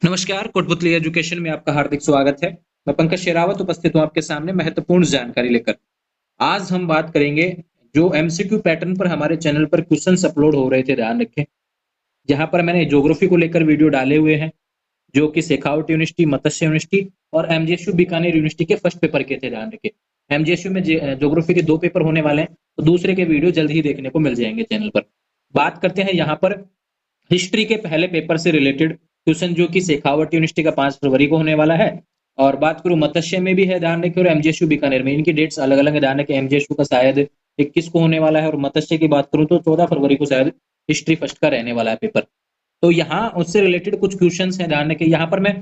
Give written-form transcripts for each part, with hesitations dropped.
नमस्कार, कोटपुतली एजुकेशन में आपका हार्दिक स्वागत है। मैं पंकज शेरावत उपस्थित हूँ आपके सामने महत्वपूर्ण जानकारी लेकर। आज हम बात करेंगे जो एमसीक्यू पैटर्न पर हमारे चैनल पर क्वेश्चंस अपलोड हो रहे थे, ध्यान रखें। जहां पर मैंने ज्योग्राफी को लेकर वीडियो डाले हुए हैं, जो कि शेखावट यूनिवर्सिटी, मत्स्य यूनिवर्सिटी और एमजीएसयू बीकानेर यूनिवर्सिटी के फर्स्ट पेपर के थे, ध्यान रखें। एमजीएसयू में ज्योग्राफी के 2 पेपर होने वाले हैं, तो दूसरे के वीडियो जल्द ही देखने को मिल जाएंगे चैनल पर। बात करते हैं यहाँ पर हिस्ट्री के पहले पेपर से रिलेटेड क्वेश्चन, जो कि शेखावट यूनिवर्सिटी का 5 फरवरी को होने वाला है। और बात करूं मत्स्य में भी है, ध्यान रखें, और एमजीएसयू बीकानेर में। इनकी डेट्स अलग अलग है, ध्यान रखें। एमजीएसयू का शायद 21 को होने वाला है, और मत्स्य की बात करूं तो 14 फरवरी को शायद हिस्ट्री फर्स्ट का रहने वाला है पेपर। तो यहाँ उससे रिलेटेड कुछ क्वेश्चन है, ध्यान रखें। यहाँ पर मैं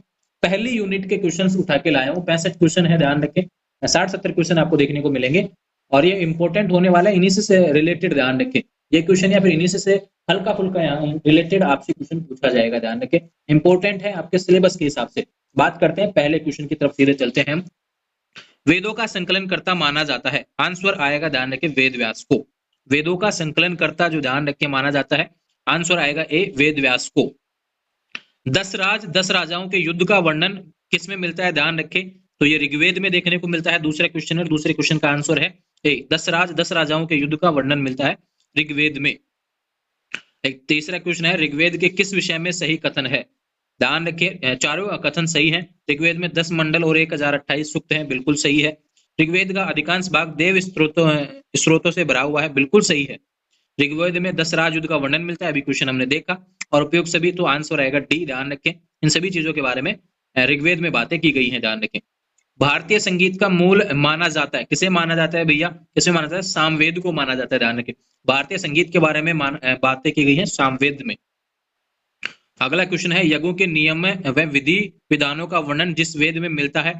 पहली यूनिट के क्वेश्चन उठा के लाया हूँ। 65 क्वेश्चन है, ध्यान रखें। 60-70 क्वेश्चन आपको देखने को मिलेंगे, और ये इंपॉर्टेंट होने वाला है। इन्हीं से रिलेटेड ध्यान रखें ये क्वेश्चन, या फिर इन्हीं से हल्का फुल्का यहाँ रिलेटेड आपसे क्वेश्चन पूछा जाएगा, ध्यान रखें। इंपॉर्टेंट है आपके सिलेबस के हिसाब से। बात करते हैं पहले क्वेश्चन की तरफ, सीधे चलते हैं हम। वेदों का संकलन करता माना जाता है, आंसर आएगा, ध्यान रखें, वेद व्यास को। वेदों का संकलन करता जो ध्यान रखें माना जाता है, आंसर आएगा ए, वेद व्यास को। 10 राजाओं के युद्ध का वर्णन किसमें मिलता है, ध्यान रखें। तो ये ऋग्वेद में देखने को मिलता है। दूसरा क्वेश्चन है, दूसरे क्वेश्चन का आंसर है ए, 10 राजाओं के युद्ध का वर्णन मिलता है ऋग्वेद में। एक तीसरा क्वेश्चन है, ऋग्वेद के किस विषय में सही कथन है, ध्यान रखिए। चारों कथन सही हैं। ऋग्वेद में 10 मंडल और 1028 सूक्त हैं, बिल्कुल सही है। ऋग्वेद का अधिकांश भाग देव स्त्रोतों से भरा हुआ है, बिल्कुल सही है। ऋग्वेद में 10 राजयुद्ध का वर्णन मिलता है, अभी क्वेश्चन हमने देखा। और उपयोग सभी, तो आंसर आएगा डी, ध्यान रखें। इन सभी चीजों के बारे में ऋग्वेद में बातें की गई हैं, ध्यान रखें। भारतीय संगीत का मूल माना जाता है, किसे माना जाता है भैया, किसे माना जाता है, सामवेद को माना जाता है, ध्यान रखें। भारतीय संगीत के बारे में बातें की गई हैं सामवेद में। अगला क्वेश्चन है, यज्ञों के नियम व विधि विधानों का वर्णन जिस वेद में मिलता है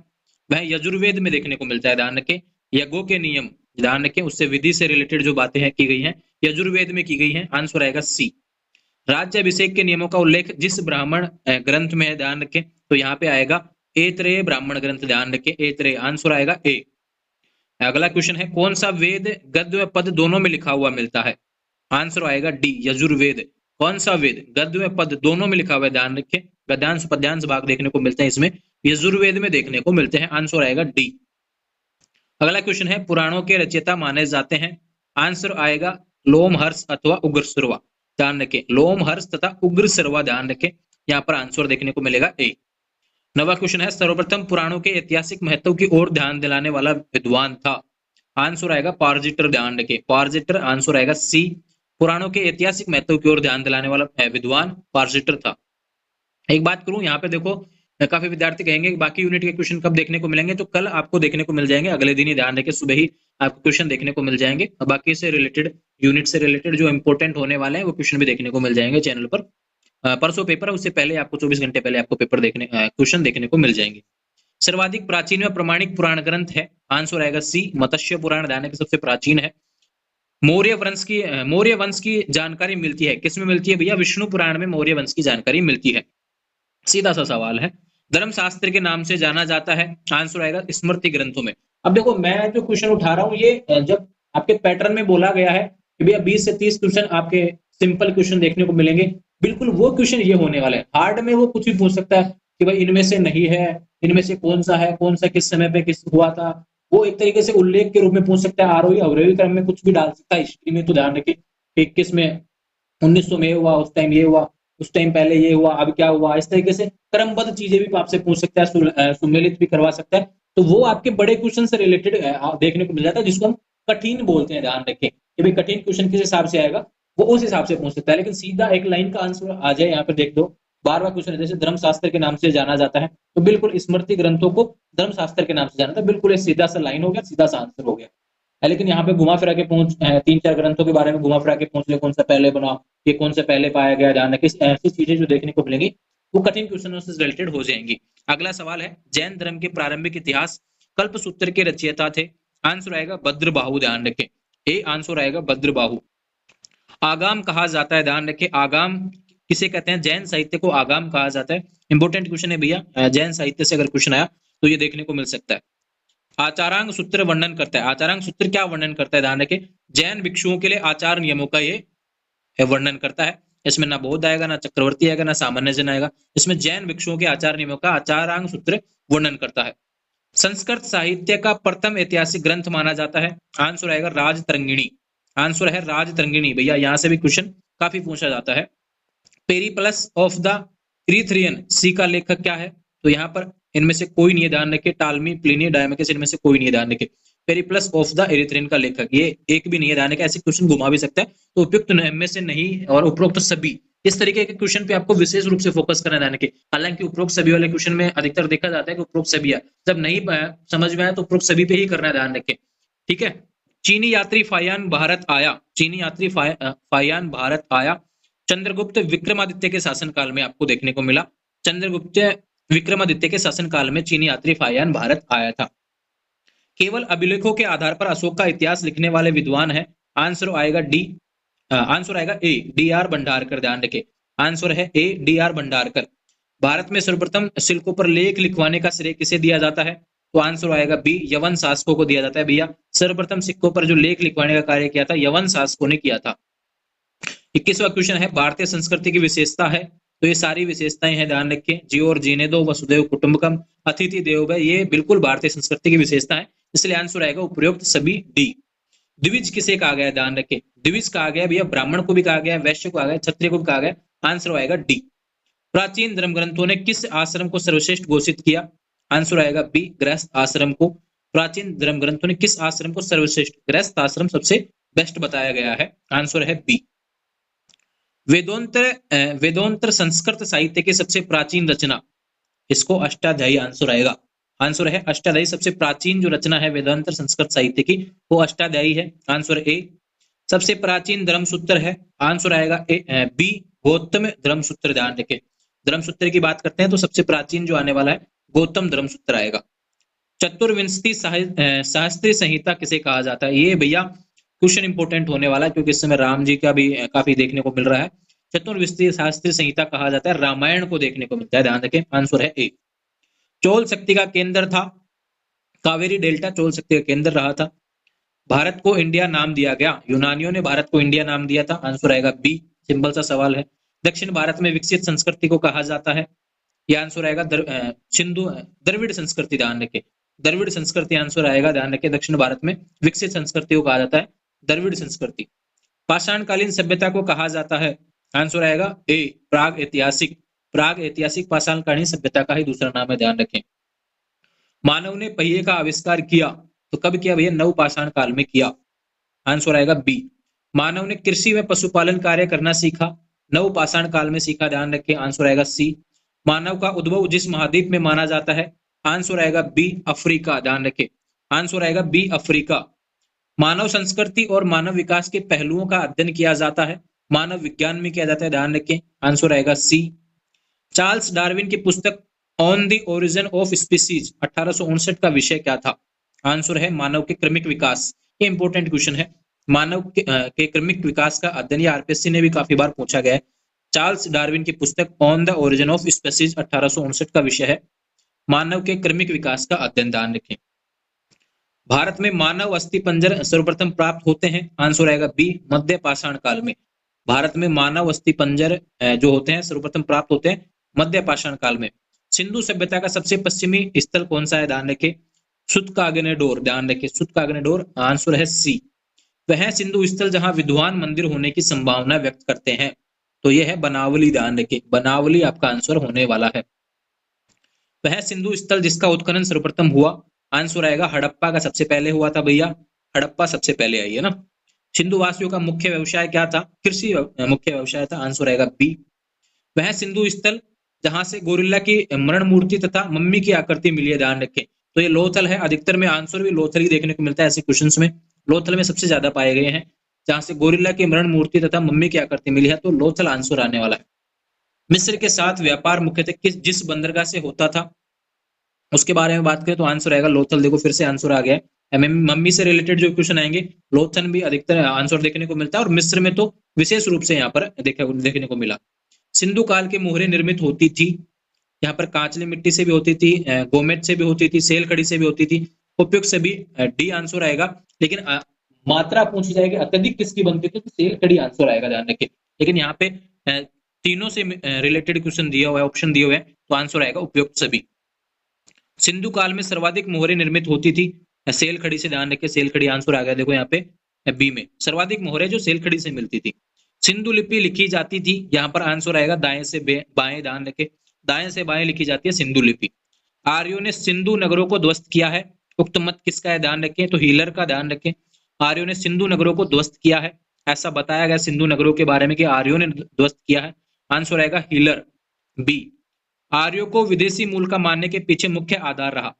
वह यजुर्वेद में देखने को मिलता है, ध्यान रखें। यज्ञों के नियम, ध्यान रखें, उससे विधि से रिलेटेड जो बातें हैं की गई हैं यजुर्वेद में की गई हैं, आंसर आएगा सी। राज्य अभिषेक के नियमों का उल्लेख जिस ब्राह्मण ग्रंथ में है, ध्यान रखें, तो यहाँ पे आएगा ऐतरेय ब्राह्मण ग्रंथ, ध्यान रखें, ऐतरेय, आंसर आएगा ए। अगला क्वेश्चन है, कौन सा वेद गद्य व पद दोनों में लिखा हुआ मिलता है, आंसर आएगा डी, यजुर्वेद। कौन सा वेद गद्य व पद दोनों में लिखा हुआ है, ध्यान रखें। गद्यांश पद्यांश भाग देखने को मिलते हैं इसमें, यजुर्वेद में देखने को मिलते हैं, आंसर आएगा डी। अगला क्वेश्चन है, पुराणों के रचयिता माने जाते हैं, आंसर आएगा लोमहर्ष अथवा उग्रश्रवा, ध्यान रखें। लोमहर्ष तथा उग्रश्रवा, ध्यान रखें, यहाँ पर आंसर देखने को मिलेगा ए। नवा क्वेश्चन है, सर्वप्रथम पुराणों के ऐतिहासिक महत्व की ओर ध्यान दिलाने वाला विद्वान था, आंसर आएगा पारजिटर, ध्यान रखें, पारजिटर, आंसर आएगा सी। पुराणों के ऐतिहासिक महत्व की ओर ध्यान दिलाने वाला विद्वान पारजिटर था। एक बात करूं, यहाँ पे देखो, काफी विद्यार्थी कहेंगे कि बाकी यूनिट के क्वेश्चन कब देखने को मिलेंगे, तो कल आपको देखने को मिल जाएंगे, अगले दिन ही, ध्यान रखें, सुबह ही आपको क्वेश्चन देखने को मिल जाएंगे। बाकी से रिलेटेड, यूनिट से रिलेटेड जो इंपॉर्टेंट होने वाले हैं वो क्वेश्चन भी देखने को मिल जाएंगे चैनल पर। परसों पेपर है, उससे पहले आपको 24 घंटे पहले आपको पेपर देखने क्वेश्चन देखने को मिल जाएंगे। सर्वाधिक प्राचीन व प्रमाणिक पुराण ग्रंथ है, आंसर आएगा सी, मत्स्य पुराण, ध्यान रखें, सबसे प्राचीन है। मौर्य वंश की जानकारी मिलती है, किसमें मिलती है भैया, विष्णु पुराण में मौर्य वंश की जानकारी मिलती है। सीधा सा सवाल है। धर्मशास्त्र के नाम से जाना जाता है, आंसर आएगा स्मृति ग्रंथों में। अब देखो, मैं जो क्वेश्चन उठा रहा हूँ ये जब आपके पैटर्न में बोला गया है कि भैया 20 से 30 क्वेश्चन आपके सिंपल क्वेश्चन देखने को मिलेंगे, बिल्कुल वो क्वेश्चन ये होने वाला है। हार्ड में वो कुछ भी पूछ सकता है कि भाई इनमें से नहीं है, इनमें से कौन सा है, कौन सा किस समय पे किस हुआ था, वो एक तरीके से उल्लेख के रूप में पूछ सकता है। आरोही अवरोही क्रम में कुछ भी डाल सकता है। हिस्ट्री में तो ध्यान रखिए, 21 में 1900 में हुआ, उस टाइम ये हुआ, उस टाइम पहले ये हुआ, अब क्या हुआ, इस तरीके से क्रमबद्ध चीजें भी आपसे पूछ सकता है, सुमेलित भी करवा सकता है। तो वो आपके बड़े क्वेश्चन से रिलेटेड देखने को मिल जाता है, जिसको हम कठिन बोलते हैं, ध्यान रखें कि भाई कठिन क्वेश्चन किस हिसाब से आएगा, वो उस हिसाब से पूछ सकता है। लेकिन सीधा एक लाइन का आंसर आ जाए, यहाँ पे देख दो, बार बार क्वेश्चन है, जैसे धर्मशास्त्र के नाम से जाना जाता है, तो बिल्कुल स्मृति ग्रंथों को धर्मशास्त्र के नाम से जाना था, बिल्कुल सीधा सा लाइन हो गया, सीधा सा आंसर हो गया। लेकिन यहाँ पे घुमा फिरा के पूछ, 3-4 ग्रंथों के बारे में घुमा फिरा के पूछ ले, कौन सा पहले बना, ये कौन से पहले पाया गया, ध्यान रखें, ऐसी चीजें जो देखने को मिलेंगी वो कठिन क्वेश्चनों से रिलेटेड हो जाएंगी। अगला सवाल है, जैन धर्म के प्रारंभिक इतिहास कल्पसूत्र के रचयिता थे, आंसर आएगा भद्रबाहु, ध्यान रखें, ए, आंसर आएगा भद्रबाहु। आगाम कहा जाता है, ध्यान रखें, आगाम किसे कहते हैं, जैन साहित्य को आगाम कहा जाता है। इंपोर्टेंट क्वेश्चन है भैया, जैन साहित्य से अगर क्वेश्चन आया तो ये देखने को मिल सकता है। आचारांग सूत्र वर्णन करता है, आचारांग सूत्र क्या वर्णन करता है, ध्यान रखें, जैन भिक्षुओं के लिए आचार नियमों का ये वर्णन करता है। इसमें ना बौद्ध आएगा, ना चक्रवर्ती आएगा, ना सामान्य जन आएगा। इसमें जैन भिक्षुओं के आचार नियमों का आचारांग सूत्र वर्णन करता है। संस्कृत साहित्य का प्रथम ऐतिहासिक ग्रंथ माना जाता है। आंसर आएगा राजतरंगिणी। आंसर है राजतरंगिणी। भैया यहाँ से भी क्वेश्चन काफी पूछा जाता है। पेरिप्लस ऑफ द इरीथ्रियन सी का लेखक क्या है? तो यहाँ पर इनमें से कोई नहीं है, ध्यान रखिए। टालमी, प्लिनी, डायमेकस, इनमें से कोई नहीं है, ध्यान रखिए। पेरिप्लस ऑफ द इरीथ्रियन का लेखक ये एक भी नहीं है, ध्यान रखिए। ऐसे क्वेश्चन घुमा भी सकता है, तो उपयुक्त में से नहीं और उपरोक्त सभी, इस तरीके के क्वेश्चन पे आपको विशेष रूप से फोकस करना है, ध्यान रखिए। हालांकि उपरोक्त सभी वाले क्वेश्चन में अधिकतर देखा जाता है कि उपरोक्त सभी है, जब नहीं समझ में आया तो उपरोक्त सभी पे ही करना है, ध्यान रखिए। ठीक है। चीनी यात्री फायान भारत आया। चीनी यात्री फायान भारत आया चंद्रगुप्त विक्रमादित्य के शासनकाल में आपको देखने को मिला। चंद्रगुप्त विक्रमादित्य के शासनकाल में चीनी यात्री फायान भारत आया था। केवल अभिलेखों के आधार पर अशोक का इतिहास लिखने वाले विद्वान है। आंसर आएगा डी। आंसर आएगा ए, डी आर भंडारकर। ध्यान रखें, आंसर है ए, डी आर भंडारकर। भारत में सर्वप्रथम शिल्पों पर लेख लिखवाने का श्रेय किसे दिया जाता है? तो आंसर आएगा बी, यवन शासकों को दिया जाता है। भैया सर्वप्रथम सिक्कों पर जो लेख लिखवाने का कार्य किया था, यवन शासकों ने किया था। 21वां क्वेश्चन है, भारतीय संस्कृति की विशेषता है। तो ये सारी विशेषताएं हैं, ध्यान रखें। जियो और जीने दो, वसुदेव कुटुंबकम, अतिथि देवो भव, ये बिल्कुल भारतीय संस्कृति की विशेषता है, इसलिए आंसर आएगा उपयुक्त सभी डी। द्विज किसे कहा गया? ध्यान रखें, द्विज कहा गया भैया ब्राह्मण को भी कहा गया, वैश्य को कहा गया, क्षत्रिय को भी कहा गया। आंसर आएगा डी। प्राचीन धर्म ग्रंथों ने किस आश्रम को सर्वश्रेष्ठ घोषित किया? आंसर आएगा बी, गृहस्थ आश्रम को। प्राचीन धर्म ग्रंथों ने किस आश्रम को सर्वश्रेष्ठ, गृहस्थ आश्रम सबसे बेस्ट बताया गया है। आंसर है बी। वेदोत्तर संस्कृत साहित्य की सबसे प्राचीन रचना, इसको अष्टाध्यायी आंसर आएगा। आंसर है अष्टाध्यायी। सबसे प्राचीन जो रचना है वेदांतर संस्कृत साहित्य की, वो अष्टाध्यायी है। Answer A. सबसे प्राचीन धर्मसूत्र है, आंसर आएगा ए, बी, गौतम धर्मसूत्र। ध्यान रखें, धर्मसूत्र की बात करते हैं तो सबसे प्राचीन जो आने वाला है गौतम धर्मसूत्र आएगा। चतुर्विंशति शास्त्रीय संहिता किसे कहा जाता है? ये भैया क्वेश्चन इंपोर्टेंट होने वाला है, क्योंकि इस समय राम जी का भी काफी देखने को मिल रहा है। चतुर्विंशति शास्त्रीय संहिता कहा जाता है, रामायण को देखने को मिलता है, ध्यान रखें। आंसर है ए। चोल शक्ति का केंद्र था, कावेरी डेल्टा चोल शक्ति का केंद्र रहा था। भारत को इंडिया नाम दिया गया, यूनानियों ने भारत को इंडिया नाम दिया था। आंसर आएगा बी, सिंपल सा सवाल है। दक्षिण भारत में विकसित संस्कृति को कहा जाता है, यह आंसर आएगा सिंधु द्रविड़ संस्कृति। ध्यान रखें, द्रविड़ संस्कृति आंसर आएगा। ध्यान रखें, दक्षिण भारत में विकसित संस्कृति को कहा जाता है द्रविड़ संस्कृति। पाषाणकालीन सभ्यता को कहा जाता है, आंसर आएगा ए, प्राग ऐतिहासिक। प्राग ऐतिहासिक पाषाणकालीन सभ्यता का ही दूसरा नाम है, ध्यान रखें। मानव ने पहिए का आविष्कार किया, तो कब किया भैया? नव पाषाण काल में किया। आंसर आएगा बी। मानव ने कृषि में पशुपालन कार्य करना सीखा, नव पाषाण काल में सीखा। ध्यान रखें, आंसर आएगा सी। मानव का उद्भव जिस महाद्वीप में माना जाता है? आंसर आएगा बी, अफ्रीका। ध्यान रखें, आंसर आएगा बी, अफ्रीका। मानव संस्कृति और मानव विकास के पहलुओं का अध्ययन किया जाता है, मानव विज्ञान में किया जाता है। ध्यान रखें, आंसर आएगा सी। चार्ल्स डार्विन की पुस्तक on the origin of species 1859 का विषय क्या था? आंसर है मानव के क्रमिक विकास। ये इंपॉर्टेंट क्वेश्चन है, मानव के क्रमिक विकास का अध्ययन। ये आरपीएससी ने भी काफी बार पूछा गया है। चार्ल्स डार्विन की पुस्तक on the origin of species 1859 का विषय है मानव के क्रमिक विकास का अध्ययन। ध्यान रखें। भारत में मानव अस्थि पंजर सर्वप्रथम प्राप्त होते हैं, आंसर आएगा बी, मध्य पाषाण काल में। भारत में मानव अस्थि पंजर जो होते हैं सर्वप्रथम प्राप्त होते हैं मध्य पाषाण काल में। सिंधु सभ्यता का सबसे पश्चिमी स्थल कौन सा है? ध्यान रखें, सुतकागनेडोर। ध्यान रखें, सुतकागनेडोर। आंसर है सी। वह सिंधु स्थल जहां विद्वान मंदिर होने की संभावना व्यक्त करते हैं, तो यह है बनावली। ध्यान रखें, बनावली आपका आंसर होने वाला है। वह सिंधु स्थल जिसका उत्खनन सर्वप्रथम हुआ, आंसर आएगा हड़प्पा का सबसे पहले हुआ था भैया, हड़प्पा सबसे पहले आई है ना। सिंधु वासियों का मुख्य व्यवसाय क्या था? कृषि मुख्य व्यवसाय था, आंसर आएगा बी। वह सिंधु स्थल जहां से गोरिल्ला की मरण मूर्ति तथा मम्मी की आकृति मिली है, ध्यान रखें। तो ये लोथल है, अधिकतर में आंसर भी लोथल ही देखने को मिलता है ऐसे क्वेश्चंस में। लोथल में सबसे ज्यादा पाए गए हैं, जहां से गोरिल्ला की मरण मूर्ति तथा मम्मी की आकृति मिली है, तो लोथल आंसर आने वाला है। मिस्र के साथ व्यापार मुख्यतः जिस बंदरगाह से होता था, उसके बारे में बात करें तो आंसर आएगा लोथल। देखो फिर से आंसर आ गया है। मम्मी से रिलेटेड जो क्वेश्चन आएंगे, लोथल भी अधिकतर आंसर देखने को मिलता है, और मिस्र में तो विशेष रूप से यहाँ पर देखने को मिला। सिंधु काल के मोहरें निर्मित होती थी, यहाँ पर कांचली मिट्टी से भी होती थी, गोमेट से भी होती थी, सेल खड़ी से भी होती थी। उपयुक्त से भी डी आंसर आएगा। लेकिन मात्रा पूछी जाएगी अत्यधिक किसकी बनती थी, तो सेल खड़ी आंसर आएगा, ध्यान रखें। लेकिन यहाँ पे तीनों से रिलेटेड क्वेश्चन दिया हुआ है, ऑप्शन दिए हुए हैं, तो आंसर आएगा उपयुक्त सभी। सिंधु काल में सर्वाधिक मोहरें निर्मित होती थी, सेल खड़ी से, ध्यान रखिए सेल खड़ी आंसर आ गया, देखो यहाँ पे बी में सर्वाधिक मोहरें जो सेल खड़ी से मिलती थी। सिंधु लिपि लिखी जाती थी, यहाँ पर आंसर आएगा दाएं से बाएं, ध्यान रखे दाएं से बाएं लिखी जाती है सिंधु लिपि। आर्यों ने सिंधु नगरों को ध्वस्त किया है, उक्त मत किसका है, ध्यान रखें तो हीलर का, ध्यान रखें आर्यों ने सिंधु नगरों को ध्वस्त किया है, ऐसा बताया गया सिंधु नगरों के बारे में कि आर्यों ने ध्वस्त किया है, आंसर आएगा हीलर बी। आर्यों को विदेशी मूल का मानने के पीछे मुख्य आधार रहा,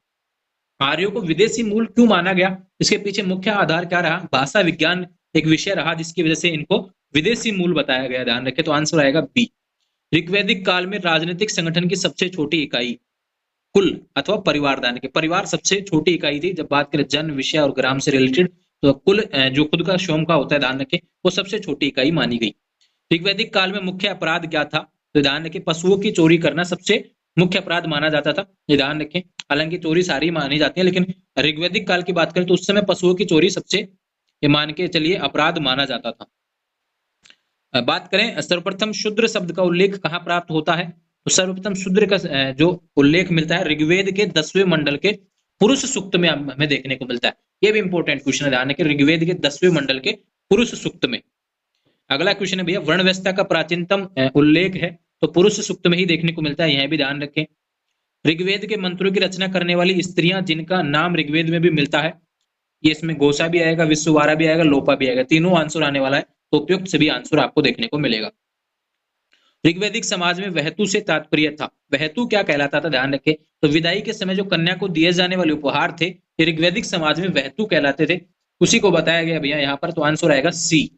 आर्यों को विदेशी मूल क्यों माना गया, इसके पीछे मुख्य आधार क्या रहा, भाषा विज्ञान एक विषय रहा जिसकी वजह से इनको विदेशी मूल बताया गया, ध्यान रखें तो आंसर आएगा बी। ऋग्वैदिक काल में राजनीतिक संगठन की सबसे छोटी इकाई कुल अथवा परिवार, ध्यान रखें परिवार सबसे छोटी इकाई थी, जब बात करें जन विषय और ग्राम से रिलेटेड तो कुल जो खुद का श्रम का होता है, ध्यान रखें वो सबसे छोटी इकाई मानी गई। ऋग्वैदिक काल में मुख्य अपराध क्या था, तो ध्यान रखें पशुओं की चोरी करना सबसे मुख्य अपराध माना जाता था, ये ध्यान रखें, हालांकि चोरी सारी मानी जाती है लेकिन ऋग्वैदिक काल की बात करें तो उस समय पशुओं की चोरी सबसे ये मान के चलिए अपराध माना जाता था। बात करें सर्वप्रथम शूद्र शब्द का उल्लेख कहाँ प्राप्त होता है, तो सर्वप्रथम शूद्र का जो उल्लेख मिलता है ऋग्वेद के 10वें मंडल के पुरुष सूक्त में हमें देखने को मिलता है, ये भी इंपॉर्टेंट क्वेश्चन है, ध्यान रखें ऋग्वेद के 10वें मंडल के पुरुष सूक्त में। अगला क्वेश्चन है भैया वर्ण व्यवस्था का प्राचीनतम उल्लेख है, तो पुरुष सूक्त में ही देखने को मिलता है, यह भी ध्यान रखें। ऋग्वेद के मंत्रों की रचना करने वाली स्त्रियां जिनका नाम ऋग्वेद में भी मिलता है, ये इसमें गोसा भी आएगा, विश्ववारा भी आएगा, लोपा भी आएगा, तीनों आंसर आने वाला है, तो उपयुक्त सभी आंसर आपको देखने को मिलेगा। ऋग्वैदिक समाज में वहतु से तात्पर्य था, वहतु क्या कहलाता था, ध्यान रखें तो विदाई के समय जो कन्या को दिए जाने वाले उपहार थे ये ऋग्वैदिक समाज में वहतु कहलाते थे, उसी को बताया गया भैया यहाँ पर, तो आंसर आएगा सी।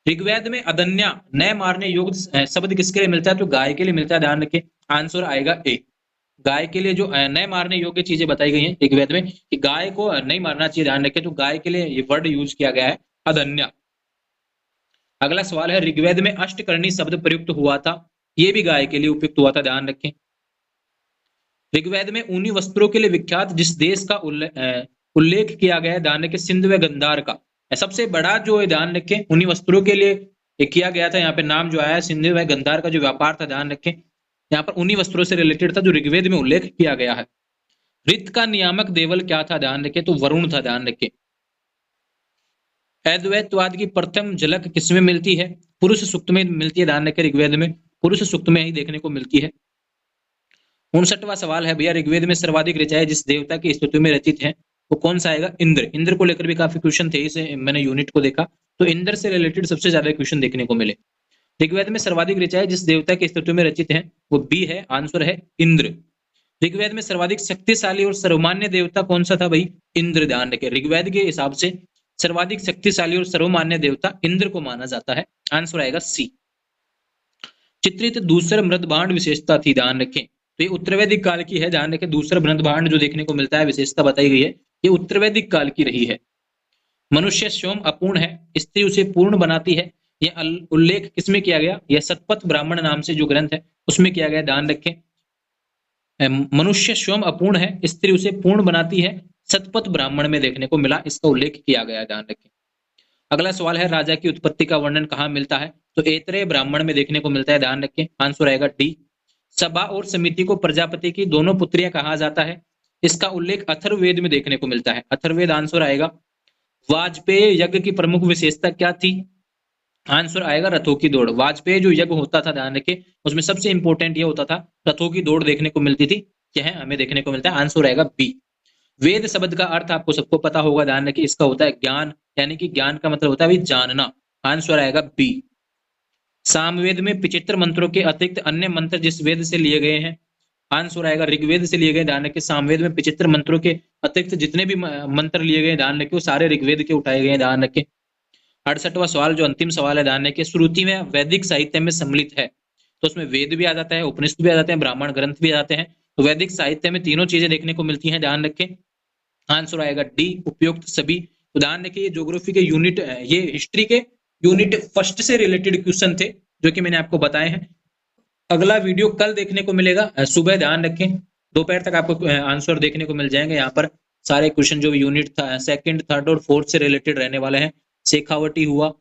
ऋग्वेद में अदन्या नए मारने योग्य शब्द किसके लिए मिलता है, तो गाय के लिए मिलता है, ध्यान रखें आंसर आएगा ए। गाय के लिए जो नए मारने योग्य चीजें बताई गई हैं ऋग्वेद में कि गाय को नहीं मारना चाहिए, ध्यान रखें तो गाय के लिए ये वर्ड यूज किया गया है अदन्या। अगला सवाल है ऋग्वेद में अष्टकर्णी शब्द प्रयुक्त हुआ था, ये भी गाय के लिए उपयुक्त हुआ था, ध्यान रखें। ऋग्वेद में ऊनी वस्त्रों के लिए विख्यात जिस देश का उल्लेख किया गया है, ध्यान रखें सिंध व गंधार का, सबसे बड़ा जो है ध्यान रखें ऊनी वस्त्रों के लिए किया गया था, यहाँ पे नाम जो आया सिंध व गंधार का जो व्यापार था, ध्यान रखें यहाँ पर ऊनी वस्त्रों से रिलेटेड था जो ऋग्वेद में उल्लेख किया गया है। ऋत का नियामक देवल क्या था, ध्यान रखें तो वरुण था, ध्यान रखें। अद्वैतवाद की प्रथम झलक किसमें मिलती है, पुरुष सूक्त में मिलती है, ध्यान रखें ऋग्वेद में पुरुष सूक्त में ही देखने को मिलती है। 59वां सवाल है भैया ऋग्वेद में सर्वाधिक ऋचाएं जिस देवता की स्तुति में रचित हैं वो कौन सा आएगा, इंद्र। इंद्र को लेकर भी काफी क्वेश्चन थे, इसे मैंने यूनिट को देखा तो इंद्र से रिलेटेड सबसे ज्यादा क्वेश्चन देखने को मिले। ऋग्वेद में सर्वाधिक ऋचाएं जिस देवता की स्तुति में रचित हैं वो बी है, आंसर है इंद्र। ऋग्वेद में सर्वाधिक शक्तिशाली और सर्वमान्य देवता कौन सा था भाई, इंद्र, ध्यान रखें ऋग्वेद के हिसाब से सर्वाधिक शक्तिशाली और सर्वमान्य देवता इंद्र को माना जाता है, आंसर आएगा सी। चित्रित दूसर मृदभांड विशेषता थी, ध्यान रखें तो ये उत्तरवैदिक काल की है, ध्यान रखें दूसरा मृदभांड जो देखने को मिलता है विशेषता बताई गई है ये उत्तरवैदिक काल की रही है। मनुष्य स्वयं अपूर्ण है, स्त्री उसे पूर्ण बनाती है, यह उल्लेख किसमें किया गया, यह सतपथ ब्राह्मण नाम से जो ग्रंथ है उसमें किया गया, ध्यान रखें मनुष्य स्वयं अपूर्ण है, स्त्री उसे पूर्ण बनाती है, सतपथ ब्राह्मण में देखने को मिला, इसका उल्लेख किया गया, ध्यान रखें। अगला सवाल है राजा की उत्पत्ति का वर्णन कहाँ मिलता है, तो ऐतरेय ब्राह्मण में देखने को मिलता है, ध्यान रखें आंसर आएगा डी। सभा और समिति को प्रजापति की दोनों पुत्रियां कहा जाता है, इसका उल्लेख अथर्ववेद में देखने को मिलता है, अथर्ववेद आंसर आएगा। वाजपेयी यज्ञ की प्रमुख विशेषता क्या थी, आंसर आएगा रथों की दौड़। वाजपेयी जो यज्ञ होता था, ध्यान रखें उसमें सबसे इंपॉर्टेंट ये होता था रथों की दौड़ देखने को मिलती थी, यह हमें देखने को मिलता है, आंसर आएगा बी। वेद शब्द का अर्थ आपको सबको पता होगा, ध्यान रखिए इसका होता है ज्ञान, यानी कि ज्ञान का मतलब होता है जानना, आंसर आएगा बी। सामवेद में 75 मंत्रों के अतिरिक्त अन्य मंत्र जिस वेद से लिए गए हैं, आंसर आएगा ऋग्वेद से लिए गए, ध्यान रखिए सामवेद में 75 मंत्रों के अतिरिक्त जितने भी मंत्र लिए गए ध्यान रखिए वो सारे ऋग्वेद के उठाए गए, ध्यान रखें। 68वां सवाल जो अंतिम सवाल है, ध्यान रखिए श्रुति में वैदिक साहित्य में सम्मिलित है, तो उसमें वेद भी आ जाता है, उपनिषद भी आ जाते हैं, ब्राह्मण ग्रंथ भी आ जाते हैं, तो वैदिक साहित्य में तीनों चीजें देखने को मिलती हैं, ध्यान रखें आंसर आएगा डी उपयुक्त सभी। तो ध्यान रखिए ज्योग्राफी के यूनिट, ये हिस्ट्री के यूनिट फर्स्ट से रिलेटेड क्वेश्चन थे जो कि मैंने आपको बताए हैं। अगला वीडियो कल देखने को मिलेगा सुबह, ध्यान रखें दोपहर तक आपको आंसर देखने को मिल जाएंगे। यहाँ पर सारे क्वेश्चन जो यूनिट था सेकंड, थर्ड और फोर्थ से रिलेटेड रहने वाले हैं। शेखावटी हुआ,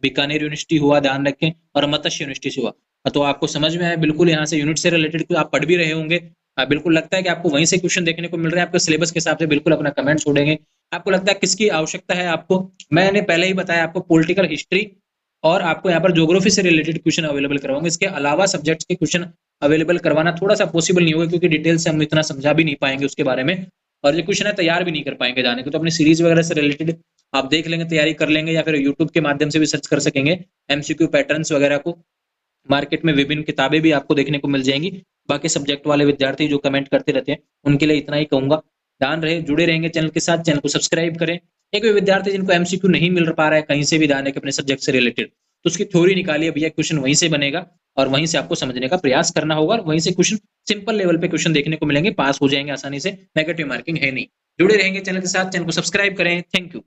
बीकानेर यूनिवर्सिटी हुआ, ध्यान रखें, और मत्स्य यूनिवर्सिटी से हुआ। तो आपको समझ में आया बिल्कुल, यहाँ से यूनिट से रिलेटेड आप पढ़ भी रहे होंगे। बिल्कुल लगता है कि आपको वहीं से क्वेश्चन देखने को मिल रहे हैं, आपके सिलेबस के हिसाब से बिल्कुल अपना कमेंट छोड़ेंगे। आपको लगता है किसकी आवश्यकता है आपको, मैंने पहले ही बताया आपको पॉलिटिकल हिस्ट्री और आपको यहाँ पर ज्योग्राफी से रिलेटेड क्वेश्चन अवेलेबल करवाऊंगा। इसके अलावा सब्जेक्ट्स के क्वेश्चन अवेलेबल करवाना थोड़ा सा पॉसिबल नहीं होगा, क्योंकि डिटेल से हम इतना समझा भी नहीं पाएंगे उसके बारे में, और जो क्वेश्चन है तैयार भी नहीं कर पाएंगे जाने को। तो अपनी सीरीज वगैरह से रिलेटेड आप देख लेंगे, तैयारी कर लेंगे, या फिर यूट्यूब के माध्यम से भी सर्च कर सकेंगे एमसीक्यू पैटर्न्स वगैरह को। मार्केट में विभिन्न किताबें भी आपको देखने को मिल जाएंगी। बाकी सब्जेक्ट वाले विद्यार्थी जो कमेंट करते रहते हैं उनके लिए इतना ही कहूंगा। ध्यान रहे, जुड़े रहेंगे चैनल के साथ, चैनल को सब्सक्राइब करें। एक भी विद्यार्थी जिनको एमसीक्यू नहीं मिल पा रहा है कहीं से भी ध्यान रखें अपने सब्जेक्ट से रिलेटेड, तो उसकी थ्योरी निकालिए भैया, क्वेश्चन वहीं से बनेगा और वहीं से आपको समझने का प्रयास करना होगा, और वहीं से क्वेश्चन सिंपल लेवल पे क्वेश्चन देखने को मिलेंगे, पास हो जाएंगे आसानी से, नेगेटिव मार्किंग है नहीं। जुड़े रहेंगे चैनल के साथ, चैनल को सब्सक्राइब करें। Thank you.